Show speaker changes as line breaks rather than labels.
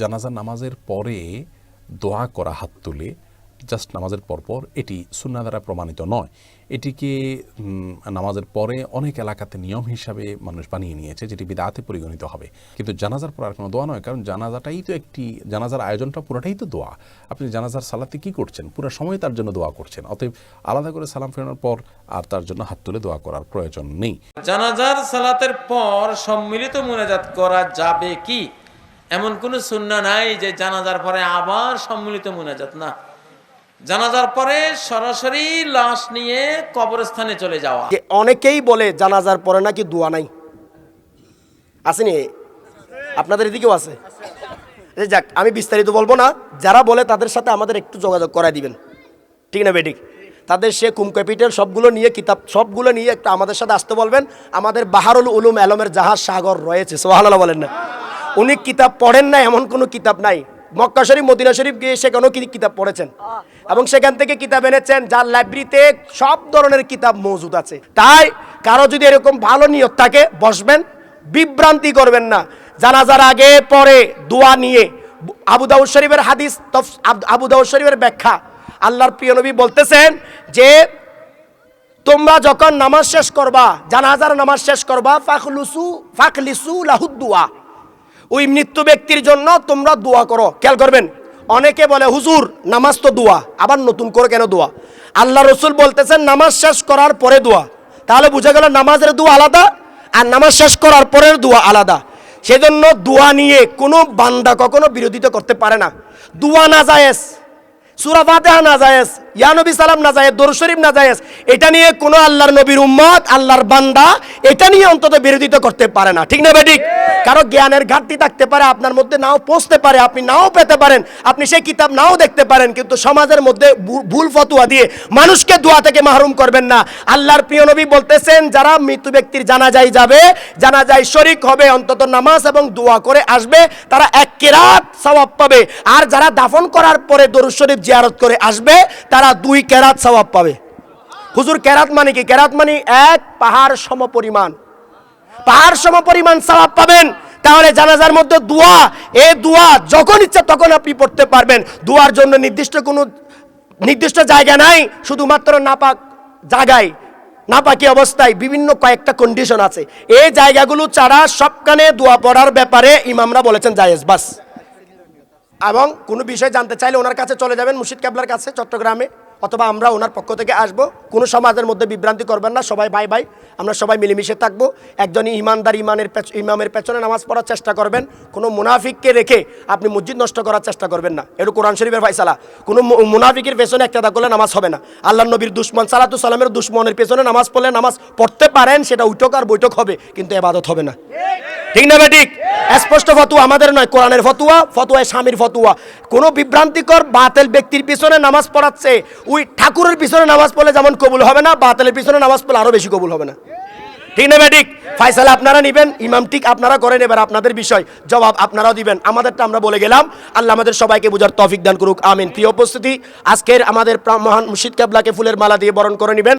জানাজা নামাজের পরে দোয়া করা হাত তুলে জাস্ট নামাজের পরপর এটি সুন্নাহ দ্বারা প্রমাণিত নয়। এটিকে নামাজের পরে অনেক এলাকাতে নিয়ম হিসাবে মানুষ বানিয়ে নিয়েছে, যেটি বিদআতে পরিগণিত হবে। কিন্তু জানাজার পর আর কোনো দোয়া নয়, কারণ জানাজাটাই তো জানাজার আয়োজনটা পুরোটাই তো দোয়া। আপনি জানাজার সালাতে কি করছেন? পুরো সময় তার জন্য দোয়া করছেন। অতএব আলাদা করে সালাম ফেরানোর পর আর তার জন্য হাত তুলে দোয়া করার প্রয়োজন নেই।
জানাজার সালাতের পর সম্মিলিত মুনাজাত করা যাবে কি? এমন কোন সুন্নাহ নাই যে জানাজার পরে আবার সম্মিলিত মুনাজাত। না, জানাজার পরে সরাসরি লাশ নিয়ে কবরস্থানে চলে যাওয়া।
অনেকেই বলে জানাজার পরে নাকি দোয়া নাই, আসেনি? আপনাদের এদিকেও আছে? যাক, আমি বিস্তারিত বলবো না। যারা বলে তাদের সাথে আমাদের একটু যোগাযোগ করাই দিবেন, ঠিক না বেঠিক? তাদের সে কুম ক্যাপিটাল সবগুলো নিয়ে কিতাব সবগুলো নিয়ে একটু আমাদের সাথে আসতে বলবেন। আমাদের বাহারুল উলুম আলমের জাহাজ সাগর রয়েছে, সুবহানাল্লাহ বলেন না? উনি কিতাব পড়েন না এমন কোনো কিতাব নাই। মক্কা শরীফ মদিনা শরীফ গিয়ে সেখানেও কিতাব পড়েছেন এবং সেখান থেকে কিতাব এনেছেন, যার লাইব্রেরিতে সব ধরনের কিতাব মজুদ আছে। তাই কারো যদি এরকম ভালো নিয়ত থাকে বসবেন, বিভ্রান্তি করবেন না। জানাজার আগে পরে দোয়া নিয়ে আবু দাউদ শরীফের হাদিস, আবু দাউদ শরীফের ব্যাখ্যা, আল্লাহর প্রিয় নবী বলতেছেন যে তোমরা যখন নামাজ শেষ করবা, জানাজার নামাজ শেষ করবা, ফাখলিসু লাহুদ দুয়া, ওই মৃত্যু ব্যক্তির জন্য তোমরা দোয়া করো। খেয়াল করবেন, অনেকে বলে হুজুর নামাজ তো দোয়া, আবার নতুন করে কেন দোয়া? আল্লাহ রসুল বলতেছেন নামাজ শেষ করার পরে দোয়া। তাহলে বুঝা গেল নামাজের দোয়া আলাদা আর নামাজ শেষ করার পরের দোয়া আলাদা। সেজন্য দোয়া নিয়ে কোনো বান্দা কখনো বিরোধিতা করতে পারে না। দোয়া না জায়েজ, সূরা ফাতিহা না জায়েজ, ইয়া নবী সালাম না জায়েজ, দরুদ শরীফ না জায়েজ, এটা নিয়ে কোনো আল্লাহর নবীর উম্মত, আল্লাহর বান্দা এটা নিয়ে অন্তত বিরোধিতা করতে পারে না, ঠিক না বেঠিক? কারো জ্ঞানের ঘাটতি থাকতে পারে, আপনার মধ্যে নাও পৌঁছতে পারে, আপনি নাও পেতে পারেন, আপনি সেই কিতাব নাও দেখতে পারেন, কিন্তু সমাজের মধ্যে ভুল ফতোয়া দিয়ে মানুষকে দোয়া থেকে মাহরুম করবেন না। আল্লাহর প্রিয় নবী বলতেছেন যারা মৃত্যু ব্যক্তির জানাজায় যাবে, জানাজায় শরীক হবে, অন্তত নামাজ এবং দোয়া করে আসবে, তারা 1 কেরাত সওয়াব পাবে। আর যারা দাফন করার পরে দরুদ শরীফ জিয়ারত করে আসবে, তারা 2 কেরাত সওয়াব পাবে। হুজুর কেরাত মানে কি? কেরাত মানে 1 পাহাড় সমপরিমাণ, পাহাড় সমপরিমাণ সওয়াব পাবেন। তাহলে জানাজার মধ্যে দোয়া, এই দোয়া যখন ইচ্ছা তখন আপনি পড়তে পারবেন। দোয়ার জন্য নির্দিষ্ট জায়গা নাই, শুধুমাত্র নাপাক জায়গায়, নাপাকি অবস্থায় বিভিন্ন কয়েকটা কন্ডিশন আছে। এই জায়গাগুলো ছাড়া সবখানে দোয়া পড়ার ব্যাপারে ইমামরা বলেছেন জায়েজ, বাস। এবং কোনো বিষয় জানতে চাইলে ওনার কাছে চলে যাবেন, মুর্শিদ কেবলার কাছে চট্টগ্রামে, অথবা আমরা ওনার পক্ষ থেকে আসবো। কোনো সমাজের মধ্যে বিভ্রান্তি করবেন না, সবাই ভাই ভাই, আমরা সবাই মিলেমিশে থাকবো। একজনই ইমানদার ইমামের পেছনে নামাজ পড়ার চেষ্টা করবেন। কোনো মুনাফিককে রেখে আপনি মসজিদ নষ্ট করার চেষ্টা করবেন না, এটা কোরআন শরীফের ফায়সালা। কোনো মুনাফিকের পেছনে একটা করলে নামাজ হবে না। আল্লাহ নবীর দুশমন সালাতু সালামের দুশমনের পেছনে নামাজ পড়লে নামাজ পড়তে পারেন, সেটা উঠক আর বৈঠক হবে, কিন্তু ইবাদত হবে না, ঠিক না বেঠিক? স্পষ্ট ফতোয়া আমাদের নয়, কোরআনের ফতোয়া, ফতোয়া স্বামীর ফতোয়া। কোনো বিভ্রান্তিকর বাতিল ব্যক্তির পিছনে নামাজ পড়াচ্ছে, ওই ঠাকুরের পিছনে নামাজ পড়লে যেমন কবুল হবে না, বাতিলের পিছনে নামাজ পড়লে আরো বেশি কবুল হবে না, ঠিক না বেঠিক? ফায়সালা আপনারা নিবেন, ইমাম ঠিক আপনারা করেন, এবার আপনাদের বিষয়, জবাব আপনারাও দিবেন। আমাদেরটা আমরা বলে গেলাম। আল্লাহ আমাদের সবাইকে বুঝার তৌফিক দান করুক, আমিন। প্রিয় উপস্থিতি, আজকের আমাদের মহান মুর্শিদ কেবলাকে ফুলের মালা দিয়ে বরণ করে নেবেন।